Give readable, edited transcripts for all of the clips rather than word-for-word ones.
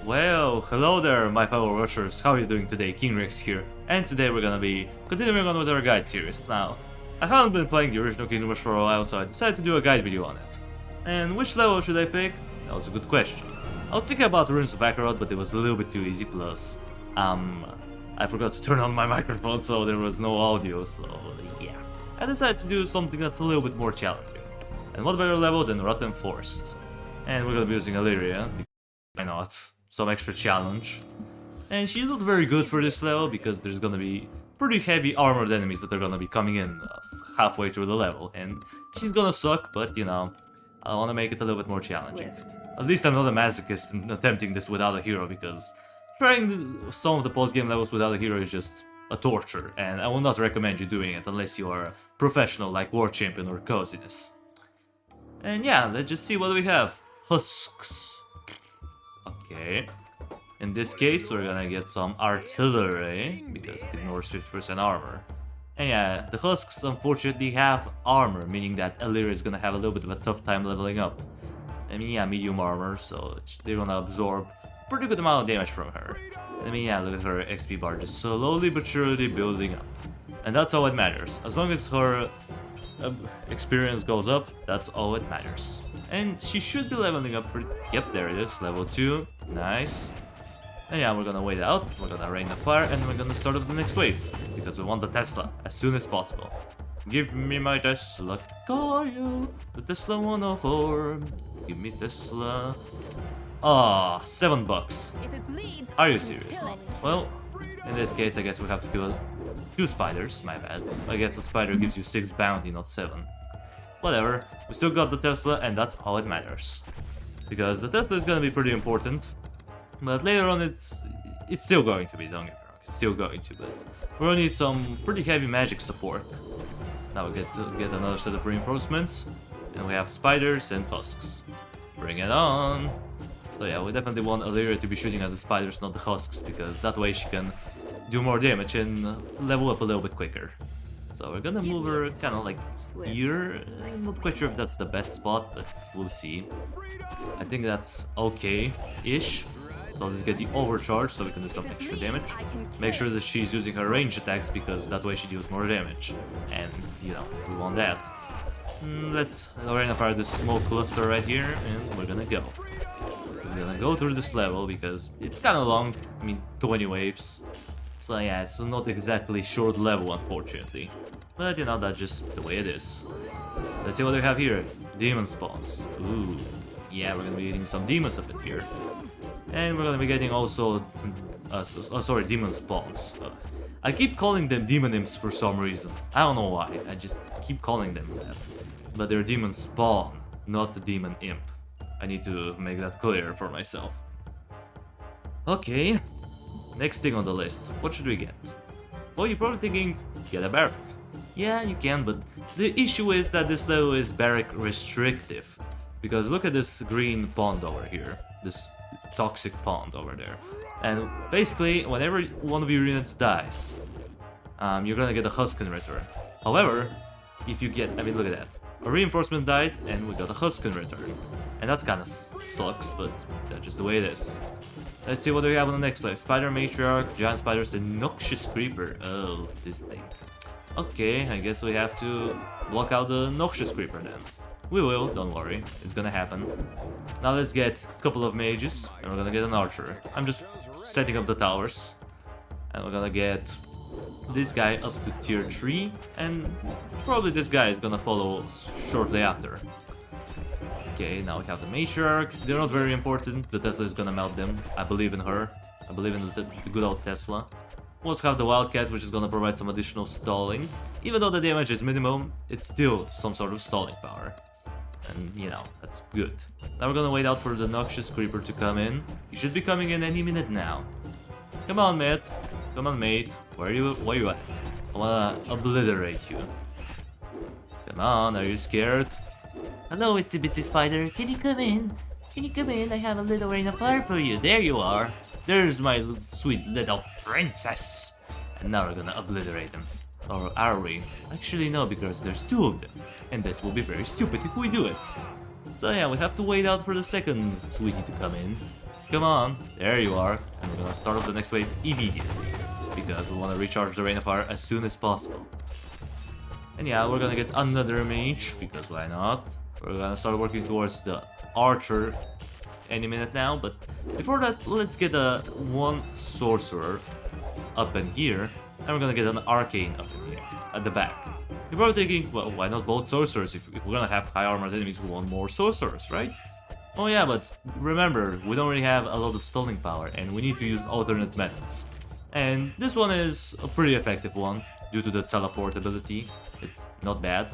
Well, hello there, my fellow rushers. How are you doing today? King Rex here, and today we're gonna be continuing on with our guide series. Now, I haven't been playing the original Kingdom Rush for a while, so I decided to do a guide video on it. And which level should I pick? That was a good question. I was thinking about Ruins of Acheroth, but it was a little bit too easy, plus, I forgot to turn on my microphone, so there was no audio, so yeah. I decided to do something that's a little bit more challenging. And what better level than Rotten Forest? And we're gonna be using Alleria, because why not? Some extra challenge. And she's not very good for this level because there's gonna be pretty heavy armored enemies that are gonna be coming in halfway through the level, and she's gonna suck, but you know, I wanna make it a little bit more challenging. Swift. At least I'm not a masochist in attempting this without a hero, because trying some of the post-game levels without a hero is just a torture, and I will not recommend you doing it unless you are a professional like War Champion or Coziness. And yeah, let's just see what we have. Husks. Okay. In this case, we're gonna get some artillery, because it ignores 50% armor. And yeah, the Husks unfortunately have armor, meaning that Alleria is gonna have a little bit of a tough time leveling up. I mean, yeah, medium armor, so they're gonna absorb a pretty good amount of damage from her. I mean, yeah, look at her XP bar just slowly but surely building up. And that's all that matters. As long as her experience goes up, that's all that matters. And she should be leveling up pretty... Yep, there it is, level 2. Nice. And yeah, we're gonna wait out, we're gonna rain the fire, and we're gonna start up the next wave. Because we want the Tesla as soon as possible. Give me my Tesla, Kayo, the Tesla 104. Give me Tesla. Ah, $7. If it bleeds, Are you I can serious? kill it. Well, in this case, I guess we have to kill 2 spiders, my bad. I guess a spider gives you 6 bounty, not 7. Whatever, we still got the Tesla, and that's all that matters. Because the Tesla is gonna be pretty important, but later on it's still going to be, don't get me wrong, it's still going to, but we're gonna need some pretty heavy magic support. Now we get another set of reinforcements, and we have spiders and husks. Bring it on! So yeah, we definitely want Alleria to be shooting at the spiders, not the husks, because that way she can do more damage and level up a little bit quicker. So we're gonna move her kind of like here. I'm not quite sure if that's the best spot, but we'll see. I think that's okay-ish. So let's get the overcharge so we can do some extra damage. Make sure that she's using her range attacks because that way she deals more damage. And, you know, we want that. Let's Lorena fire this small cluster right here, and we're gonna go. We're gonna go through this level because it's kind of long. I mean, 20 waves. So yeah, it's not exactly short level, unfortunately. But you know, that's just the way it is. Let's see what we have here. Demon spawns. Ooh. Yeah, we're gonna be getting some demons up in here. And we're gonna be getting also... sorry, demon spawns. I keep calling them demon imps for some reason. I don't know why, I just keep calling them that. But they're demon spawn, not the demon imp. I need to make that clear for myself. Okay. Next thing on the list, what should we get? Well, you're probably thinking, get a barrack. Yeah, you can, but the issue is that this level is barrack restrictive. Because look at this green pond over here, this toxic pond over there. And basically, whenever one of your units dies, you're gonna get a husk in return. However, if you get, I mean, look at that. A reinforcement died, and we got a husk in return. And that's kinda sucks, but that's just the way it is. Let's see what we have on the next wave. Spider Matriarch, Giant Spiders, and Noxious Creeper. Oh, this thing. Okay, I guess we have to block out the Noxious Creeper then. We will, don't worry, it's gonna happen. Now let's get a couple of mages, and we're gonna get an archer. I'm just setting up the towers. And we're gonna get this guy up to tier 3, and probably this guy is gonna follow shortly after. Okay, now we have the Matriarch. They're not very important. The Tesla is gonna melt them. I believe in her. I believe in the good old Tesla. We also have the Wildcat, which is gonna provide some additional stalling. Even though the damage is minimum, it's still some sort of stalling power. And, you know, that's good. Now we're gonna wait out for the Noxious Creeper to come in. He should be coming in any minute now. Come on, mate. Come on, mate. Where are you at? I wanna obliterate you. Come on, are you scared? Hello, itsy bitsy spider. Can you come in? Can you come in? I have a little rain of fire for you. There you are. There's my sweet little princess. And now we're gonna obliterate them. Or are we? Actually no, because there's 2 of them. And this will be very stupid if we do it. So yeah, we have to wait out for the second sweetie to come in. Come on, there you are. And we're gonna start off the next wave immediately, because we want to recharge the Rain of Fire as soon as possible. And yeah, we're gonna get another mage, because why not? We're gonna start working towards the archer any minute now, but before that, let's get one sorcerer up in here, and we're gonna get an arcane up in here, at the back. You're probably thinking, well, why not both sorcerers? If we're gonna have high armored enemies, we want more sorcerers, right? Oh yeah, but remember, we don't really have a lot of stalling power, and we need to use alternate methods. And this one is a pretty effective one, due to the teleport ability. It's not bad.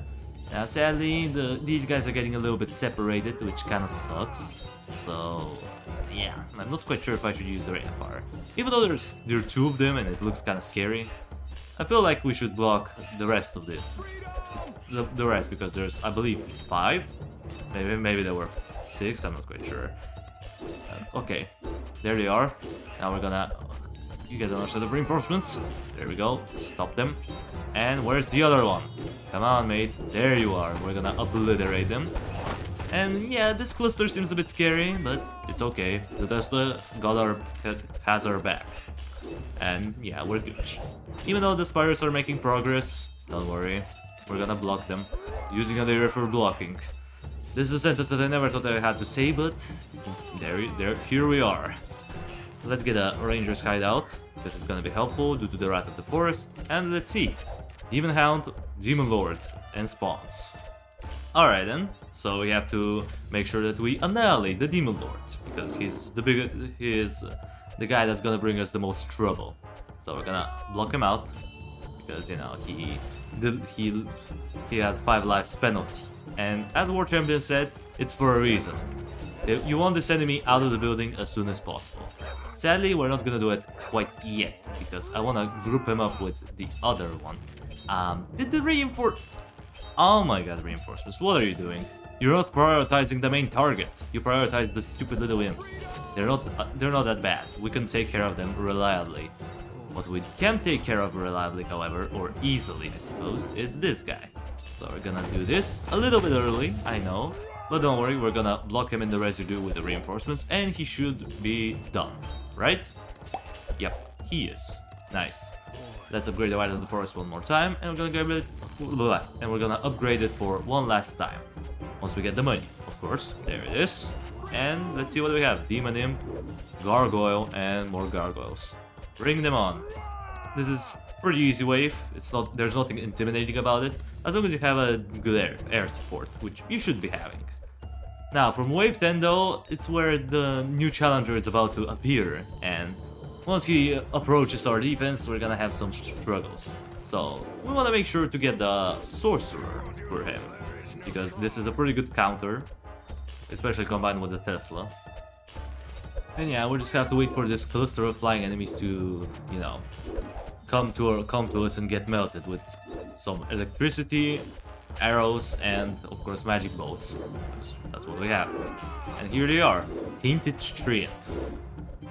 Now sadly, these guys are getting a little bit separated, which kinda sucks. So yeah, I'm not quite sure if I should use the Rain of Fire. Even though there are two of them and it looks kinda scary, I feel like we should block the rest of the rest, because there's, I believe, 5? Maybe there were 6, I'm not quite sure. Okay, there they are. Now we're gonna... You get another set of reinforcements. There we go. Stop them. And where's the other one? Come on, mate. There you are. We're gonna obliterate them. And yeah, this cluster seems a bit scary, but it's okay. The Tesla has our back. And yeah, we're good. Even though the spiders are making progress, don't worry. We're gonna block them, using Alleria for blocking. This is a sentence that I never thought I had to say, but here we are. Let's get a ranger's hideout. This is gonna be helpful due to the Rat of the Forest. And let's see. Demon Hound, Demon Lord, and spawns. Alright then, so we have to make sure that we annihilate the Demon Lord, because he's the guy that's gonna bring us the most trouble. So we're gonna block him out, because you know he has 5 lives penalty. And as War Champion said, it's for a reason. You want this enemy out of the building as soon as possible. Sadly, we're not gonna do it quite yet, because I wanna group him up with the other one. Did the Oh my god, reinforcements, what are you doing? You're not prioritizing the main target. You prioritize the stupid little imps. They're not that bad. We can take care of them reliably. What we can take care of reliably, however, or easily, I suppose, is this guy. So we're gonna do this a little bit early, I know. But don't worry, we're gonna block him in the residue with the reinforcements, and he should be done, right? Yep, he is. Nice. Let's upgrade the Rat of the Forest one more time, and we're gonna upgrade it for one last time. Once we get the money, of course. There it is. And let's see what we have. Demon Imp, Gargoyle, and more Gargoyles. Bring them on. This is pretty easy wave. There's nothing intimidating about it, as long as you have a good air support, which you should be having. Now, from wave 10 though, it's where the new challenger is about to appear, and once he approaches our defense, we're gonna have some struggles. So, we wanna make sure to get the sorcerer for him, because this is a pretty good counter, especially combined with the Tesla. And yeah, we just have to wait for this cluster of flying enemies to, you know, come to us and get melted with some electricity, arrows, and of course magic bolts. That's what we have. And here they are, Painted Treant.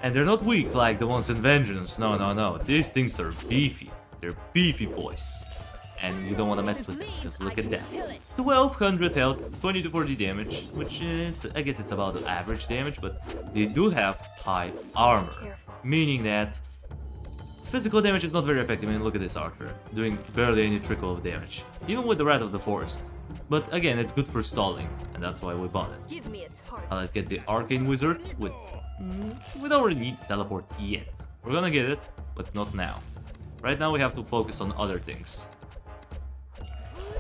And they're not weak like the ones in Vengeance, no. These things are beefy. They're beefy boys. And you don't want to mess with them, just look at that. 1200 health, 20 to 40 damage, which is, I guess it's about the average damage, but they do have high armor. Meaning that physical damage is not very effective. I mean, look at this archer, doing barely any trickle of damage, even with the Rat of the Forest. But again, it's good for stalling, and that's why we bought it. Let's get the Arcane Wizard with... we don't really need to teleport yet. We're gonna get it, but not now. Right now we have to focus on other things.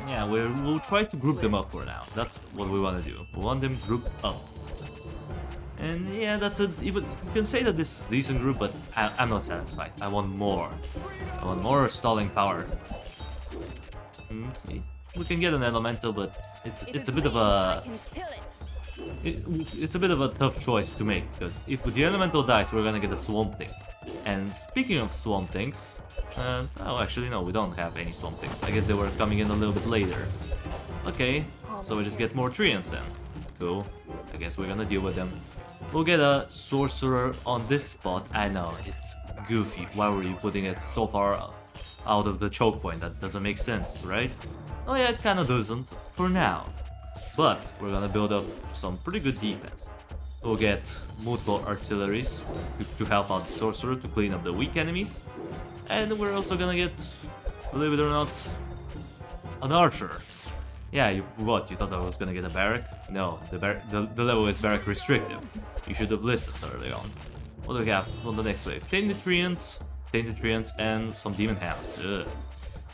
Yeah, we'll try to group them up for now. That's what we want to do. We want them grouped up. And yeah, you can say that this is a decent group, but I'm not satisfied. I want more. I want more stalling power. We can get an elemental, but it's a bit of a... It's a bit of a tough choice to make, because if the elemental dies, we're gonna get a Swamp Thing. And speaking of Swamp Things, oh, actually no, we don't have any Swamp Things. I guess they were coming in a little bit later. Okay, so we just get more Treants then. Cool, I guess we're gonna deal with them. We'll get a Sorcerer on this spot. I know, it's goofy. Why were you putting it so far out of the choke point? That doesn't make sense, right? Oh yeah, it kinda doesn't, for now. But we're gonna build up some pretty good defense. We'll get multiple artilleries to help out the sorcerer to clean up the weak enemies. And we're also gonna get, believe it or not, an archer. Yeah, you thought I was gonna get a barrack? No, the level is barrack restrictive. You should have listened early on. What do we have on the next wave? Tainted treants, and some demon hounds. Ugh.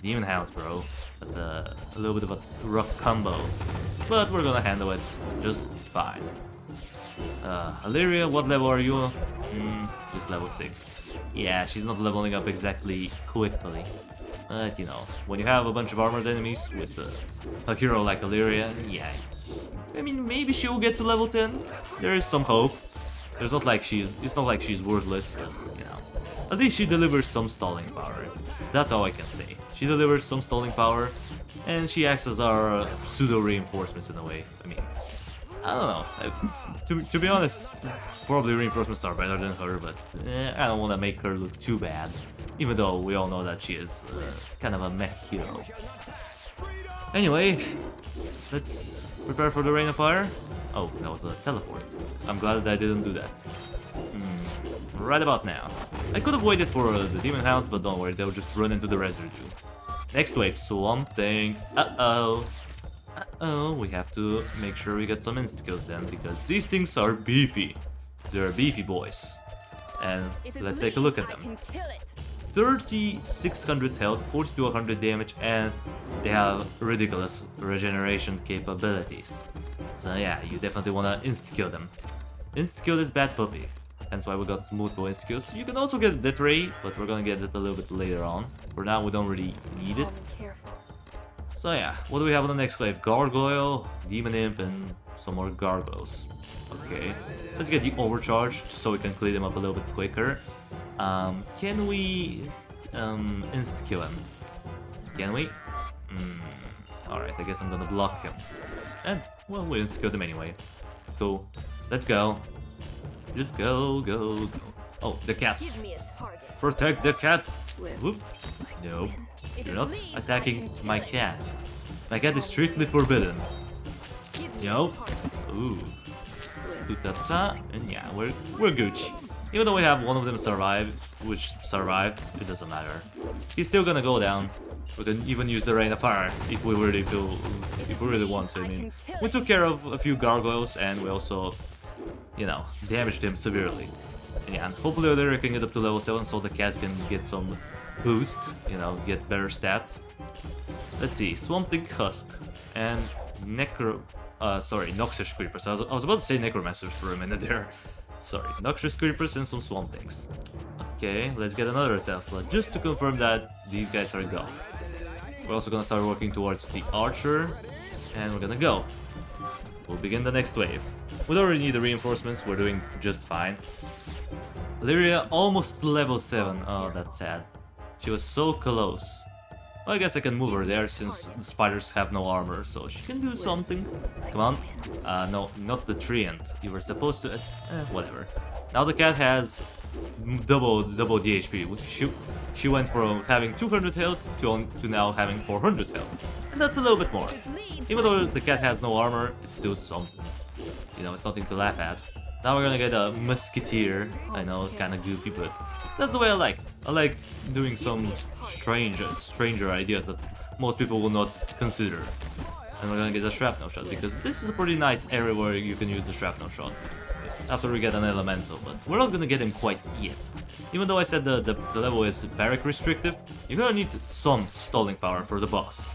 Demon hounds, bro. That's a little bit of a rough combo. But we're gonna handle it just fine. Alleria, what level are you? Just level 6. Yeah, she's not leveling up exactly quickly. But, you know, when you have a bunch of armored enemies with a hero like Alleria, yeah. I mean, maybe she'll get to level 10. There is some hope. It's not like she's worthless, but, you know. At least she delivers some stalling power. That's all I can say. She delivers some stalling power, and she acts as our pseudo-reinforcements in a way. I mean, I don't know. To be honest, probably reinforcements are better than her, but I don't want to make her look too bad. Even though we all know that she is kind of a mech hero. Anyway, let's prepare for the Rain of Fire. Oh, that was a teleport. I'm glad that I didn't do that. Right about now. I could have waited for the Demon Hounds, but don't worry, they'll just run into the residue. Next wave, Swamp Thing. Uh-oh, we have to make sure we get some insta-kills then, because these things are beefy. They're beefy boys. And let's take a look at them. 3600 health, 40 to 100 damage, and they have ridiculous regeneration capabilities. So yeah, you definitely wanna insta-kill them. Insta-kill this bad puppy. Hence why we got multiple insta-kills. You can also get Death Ray, but we're gonna get it a little bit later on. For now, we don't really need it. So yeah, what do we have on the next wave? Gargoyle, Demon Imp, and some more gargoyles. Okay, let's get the overcharged so we can clean them up a little bit quicker. Can we insta-kill him? Can we? Alright, I guess I'm gonna block him. And, well, we insta-killed him anyway. So, let's go. Just go. Oh, the cat. Protect the cat! Whoop. No, you're not attacking my cat. My cat is strictly forbidden. Yo. Ooh. Ta-ta. And yeah, we're Gucci. Even though we have one of them survived, it doesn't matter. He's still gonna go down. We can even use the Rain of Fire if we really want to. I mean, we took care of a few gargoyles and we also, you know, damaged him severely. And yeah, hopefully Alleria can get up to level 7 so the cat can get some boost, you know, get better stats. Let's see, Swamp Thing Husk and Noxious Creepers. I was about to say Necromancers for a minute there. Sorry, Noxious Creepers and some Swamp Things. Okay, let's get another Tesla just to confirm that these guys are gone. We're also gonna start working towards the Archer, and we're gonna go. We'll begin the next wave. We don't really need the reinforcements, we're doing just fine. Alleria almost level 7, oh that's sad. She was so close. Well, I guess I can move her there since the spiders have no armor, so she can do something. Come on. No, not the treant. You were supposed to... whatever. Now the cat has double the HP. She went from having 200 health to now having 400 health. And that's a little bit more. Even though the cat has no armor, it's still something. You know, it's something to laugh at. Now we're gonna get a musketeer. I know, kinda goofy, but that's the way I like it. I like doing some stranger ideas that most people will not consider. And we're gonna get a shrapnel shot, because this is a pretty nice area where you can use the shrapnel shot. After we get an elemental, but we're not gonna get him quite yet. Even though I said the level is barrack restrictive, you're gonna need some stalling power for the boss.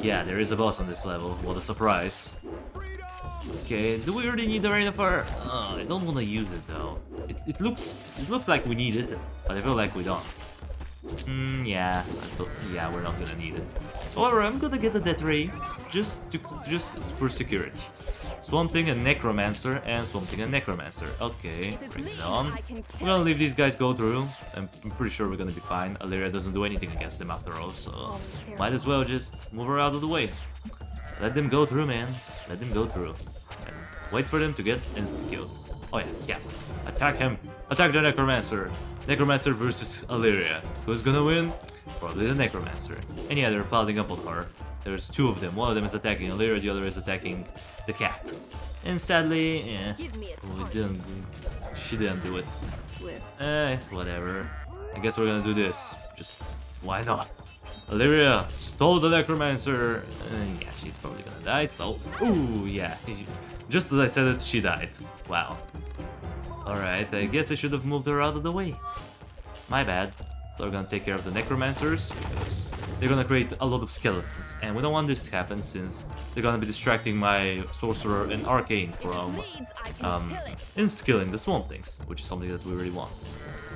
Yeah, there is a boss on this level, what a surprise. Okay, do we really need the Rain of Fire? I don't want to use it though. It looks like we need it, but I feel like we don't. Yeah, we're not gonna need it. However, I'm gonna get the Death Ray just for security. Swamp Thing and Necromancer, and Swamp Thing and Necromancer. Okay, bring it on. We're gonna leave these guys go through. I'm pretty sure we're gonna be fine. Alleria doesn't do anything against them after all, so might as well just move her out of the way. Let them go through, man. Let them go through. And wait for them to get insta-killed. Oh yeah. Attack him. Attack the Necromancer. Necromancer versus Alleria. Who's gonna win? Probably the Necromancer. And yeah, they're piling up on her. there's two of them. One of them is attacking Alleria, the other is attacking the cat. And sadly, she didn't do it. Whatever. I guess we're gonna do this. Just why not? Alleria stole the necromancer. Yeah, she's probably gonna die. So, ooh, yeah. Just as I said it, she died. Wow. Alright, I guess I should have moved her out of the way. My bad. So we're gonna take care of the necromancers because they're gonna create a lot of skeletons, and we don't want this to happen since they're gonna be distracting my sorcerer and arcane from insta-killing the swamp things, which is something that we really want.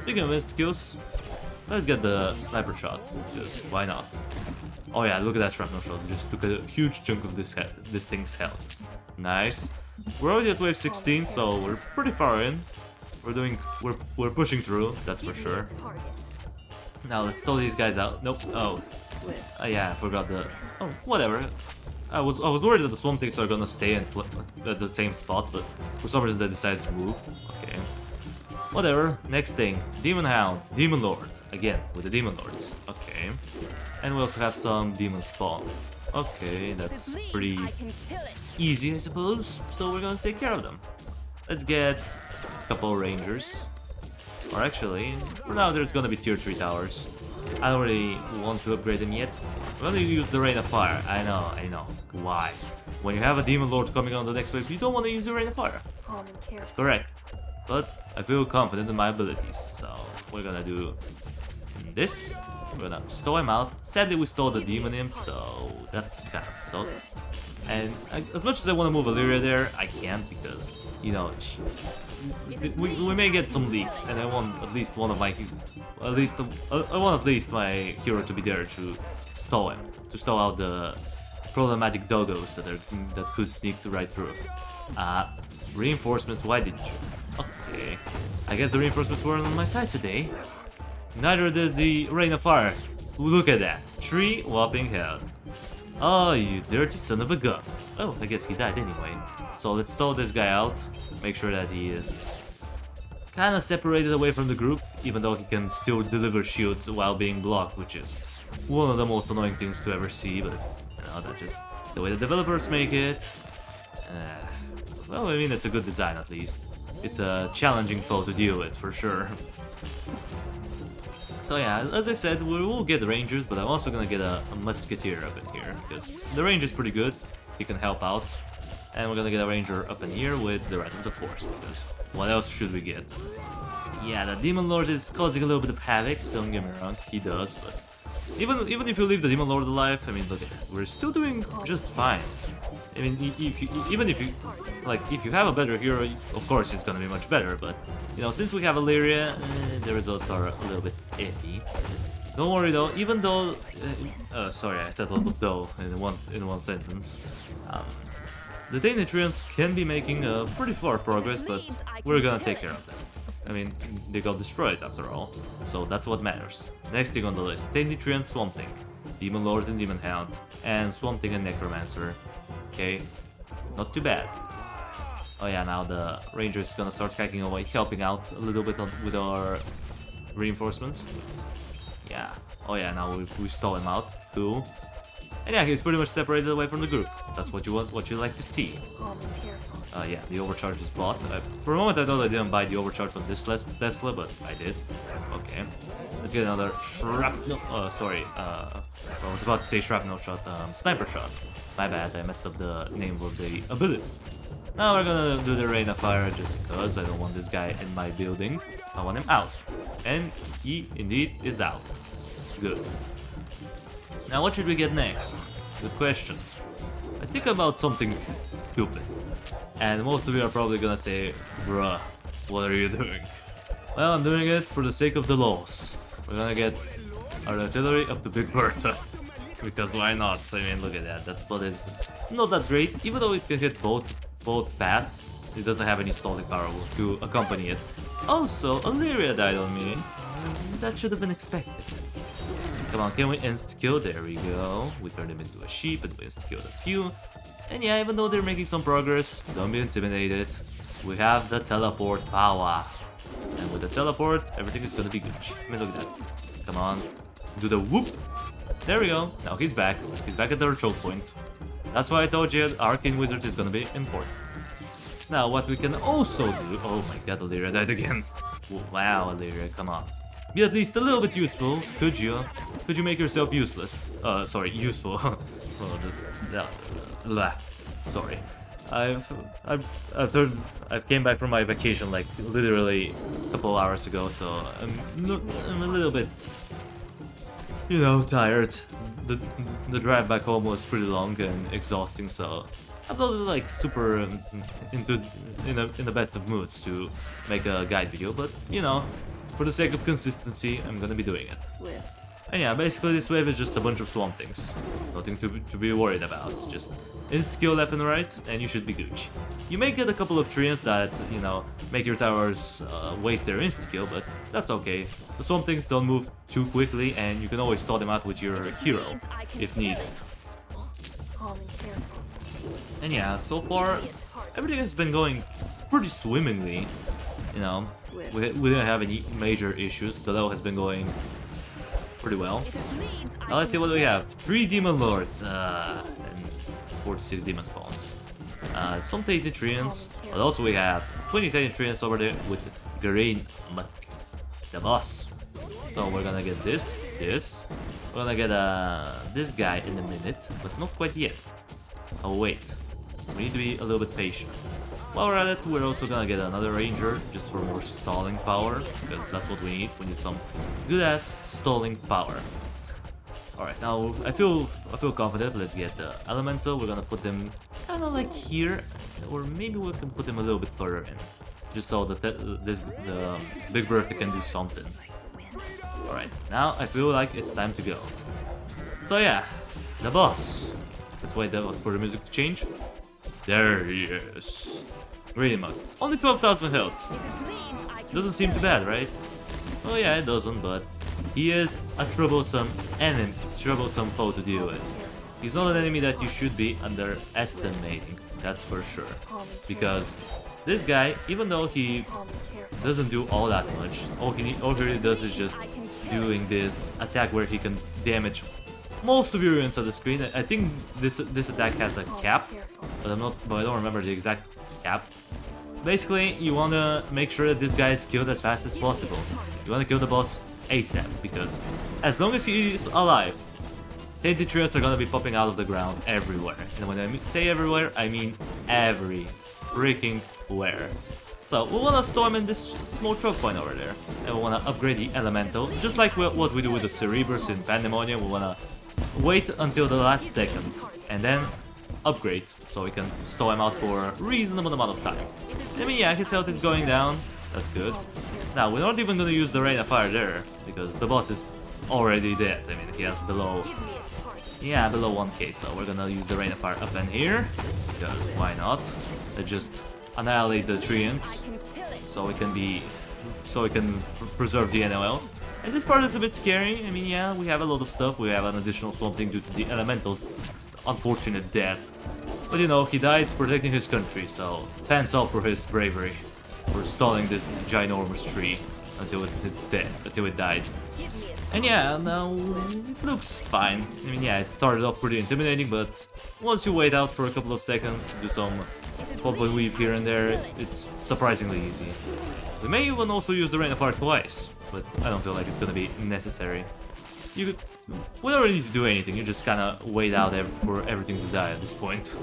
Speaking of insta-kills, let's get the sniper shot, because why not? Oh yeah, look at that shrapnel shot, just took a huge chunk of this thing's health. Nice. We're already at wave 16, so we're pretty far in. We're pushing through, that's for sure. Now let's throw these guys out. Nope. Oh. Yeah, I forgot the. Oh, whatever. I was worried that the swamp things are gonna stay at the same spot, but for some reason they decided to move. Okay. Whatever. Next thing, Demon Hound, Demon Lord. Again with the Demon Lords. Okay. And we also have some Demon Spawn. Okay, that's pretty easy, I suppose. So we're gonna take care of them. Let's get a couple Rangers. Or actually, for now there's gonna be tier 3 towers. I don't really want to upgrade them yet. I'm gonna use the Rain of Fire. I know. Why? When you have a Demon Lord coming on the next wave, you don't want to use the Rain of Fire. That's correct. But I feel confident in my abilities, so we're gonna do this. We're gonna stow him out. Sadly, we stole the Demon Imp, so that's kinda sucks. And as much as I want to move Alleria there, I can't because, you know, we may get some leaks, and I want at least one of my, I want at least my hero to be there to stow him, to stow out the problematic doggos that could sneak right through. Reinforcements, why didn't you? Okay, I guess the reinforcements weren't on my side today. Neither did the Rain of Fire. Look at that, 3 whopping health. Oh, you dirty son of a gun. Oh, I guess he died anyway. So let's stow this guy out. Make sure that he is kind of separated away from the group, even though he can still deliver shields while being blocked, which is one of the most annoying things to ever see, but you know, that's just the way the developers make it. Well, I mean, it's a good design at least. It's a challenging foe to deal with, for sure. So yeah, as I said, we will get Rangers, but I'm also gonna get a Musketeer up in here, because the range is pretty good, he can help out. And we're gonna get a Ranger up in here with the Rat of the Forest, because what else should we get? Yeah, the Demon Lord is causing a little bit of havoc, don't get me wrong, he does, but even if you leave the Demon Lord alive, I mean, look at that, we're still doing just fine. I mean, if you have a better hero, of course it's gonna be much better, but you know, since we have Alleria, the results are a little bit iffy. Don't worry though, even though, sorry, I said a lot of though in one sentence. The Danitrians can be making pretty far progress, but we're gonna take care of them. I mean, they got destroyed after all, so that's what matters. Next thing on the list, Danitrian Swamp Thing, Demon Lord and Demon Hound, and Swamp Thing and Necromancer. Okay, not too bad. Oh yeah, now the Ranger is gonna start hacking away, helping out a little bit with our reinforcements. Yeah, oh yeah, now we stole him out, cool. And yeah, he's pretty much separated away from the group. That's what you want, what you like to see. Yeah, the overcharge is bought. For a moment I thought I didn't buy the overcharge from this Tesla, but I did. Okay. Let's get another shrapnel. Sorry. I was about to say shrapnel shot. Sniper shot. My bad, I messed up the name of the ability. Now we're gonna do the Rain of Fire just because I don't want this guy in my building. I want him out. And he indeed is out. Good. Now what should we get next? Good question. I think about something stupid. And most of you are probably gonna say, bruh, what are you doing? Well, I'm doing it for the sake of the laws. We're gonna get our artillery up to Big Bertha. Because why not? I mean, look at that. That spot is not that great. Even though it can hit both paths, it doesn't have any stalling power to accompany it. Also, Alleria died on me. That should have been expected. Come on, can we insta-kill? There we go. We turned him into a sheep and we insta-killed a few. And yeah, even though they're making some progress, don't be intimidated. We have the teleport power. And with the teleport, everything is gonna be good. I mean, look at that. Come on. Do the whoop. There we go. Now he's back. He's back at the choke point. That's why I told you Arcane Wizard is gonna be important. Now, what we can also do... Oh my god, Alleria died again. Wow, Alleria, come on. Be at least a little bit useful, could you? Could you make yourself useless? Sorry, useful. Sorry. I've came back from my vacation like literally a couple hours ago, so I'm a little bit, you know, tired. The drive back home was pretty long and exhausting, so I'm not like super in the best of moods to make a guide video, but you know, for the sake of consistency, I'm gonna be doing it. Swift. And yeah, basically this wave is just a bunch of swamp things. Nothing to be worried about. Just insta-kill left and right, and you should be Gucci. You may get a couple of treants that, you know, make your towers waste their insta-kill, but that's okay. The swamp things don't move too quickly, and you can always stall them out with your hero, if needed. And yeah, so far, everything has been going pretty swimmingly. You know, we didn't have any major issues. The level has been going pretty well. Now let's see what we have. 3 Demon Lords and 46 Demon Spawns. Some Tainted Treants, but also we have 20 Tainted Treants over there with Green the boss. So we're gonna get this. We're gonna get this guy in a minute, but not quite yet. Oh wait, we need to be a little bit patient. While we're at it, we're also gonna get another ranger, just for more stalling power, because that's what we need. We need some good-ass stalling power. Alright, now I feel confident. Let's get the elemental. We're gonna put them kind of like here, or maybe we can put them a little bit further in, just so that the Big Bertha can do something. Alright, now I feel like it's time to go. So yeah, the boss. Let's wait for the music to change. There he is. Green Mug. Only 12,000 health. Doesn't seem too bad, right? Oh yeah, it doesn't, but he is a troublesome enemy, troublesome foe to deal with. He's not an enemy that you should be underestimating, that's for sure. Because this guy, even though he doesn't do all that much, all he really does is just doing this attack where he can damage most of your units on the screen. I think this attack has a cap, but I don't remember the exact cap. Basically, you wanna make sure that this guy is killed as fast as possible. You wanna kill the boss ASAP, because as long as he is alive, Tainted Treants are gonna be popping out of the ground everywhere. And when I say everywhere, I mean every freaking where. So we wanna storm in this small choke point over there, and we wanna upgrade the elemental, just like what we do with the Cerebrus in Pandemonium. We wanna wait until the last second, and then upgrade, so we can stall him out for a reasonable amount of time. I mean, yeah, his health is going down, that's good. Now, we're not even gonna use the Rain of Fire there, because the boss is already dead. I mean, he has below 1k, so we're gonna use the Rain of Fire up in here, because why not? Let's just annihilate the treants, so we can preserve the NLL. And this part is a bit scary. I mean, yeah, we have a lot of stuff. We have an additional Swamp Thing due to the Elemental's unfortunate death. But you know, he died protecting his country, so pants off for his bravery. For stalling this ginormous tree until it's dead, until it died. And yeah, now it looks fine. I mean, yeah, it started off pretty intimidating, but once you wait out for a couple of seconds, do some pop and weave here and there, it's surprisingly easy. We may even also use the Rain of Fire twice, but I don't feel like it's gonna be necessary. We don't really need to do anything, you just kinda wait out for everything to die at this point.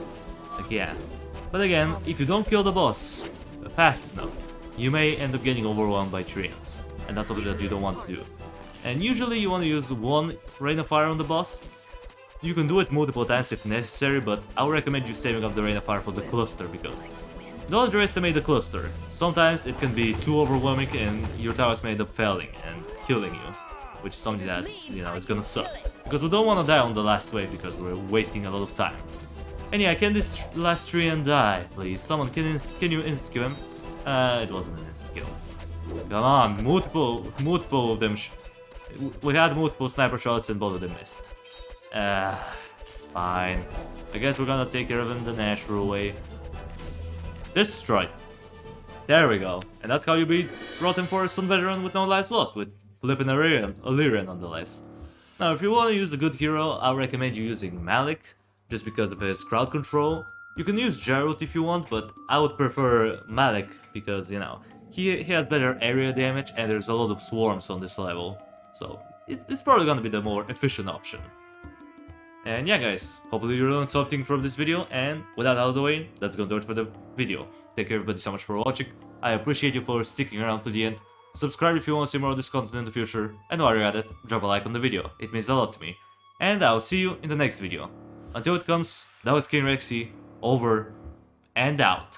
Like, yeah. But again, if you don't kill the boss fast enough, you may end up getting overwhelmed by treants, and that's something that you don't want to do. And usually you want to use one Rain of Fire on the boss. You can do it multiple times if necessary, but I would recommend you saving up the Rain of Fire for the cluster, because don't underestimate the cluster. Sometimes it can be too overwhelming and your towers may end up failing and killing you, which is something that, you know, is gonna suck. Because we don't want to die on the last wave, because we're wasting a lot of time. And yeah, can this last treant die, please? Someone, can you insta-kill him? It wasn't an insta-kill. Come on, multiple of them. We had multiple sniper shots and both of them missed. Fine. I guess we're gonna take care of him the natural way. Destroy. There we go. And that's how you beat Rotten Forest on Veteran with no lives lost, with flipping Alleria nonetheless. Now, if you want to use a good hero, I recommend you using Malik, just because of his crowd control. You can use Jarut if you want, but I would prefer Malik because, you know, he has better area damage and there's a lot of swarms on this level. So it's probably gonna be the more efficient option. And yeah guys, hopefully you learned something from this video, and with that out of the way, that's gonna do it for the video. Thank you everybody so much for watching, I appreciate you for sticking around to the end. Subscribe if you want to see more of this content in the future, and while you're at it, drop a like on the video, it means a lot to me. And I'll see you in the next video. Until it comes, that was King Rexy, over and out.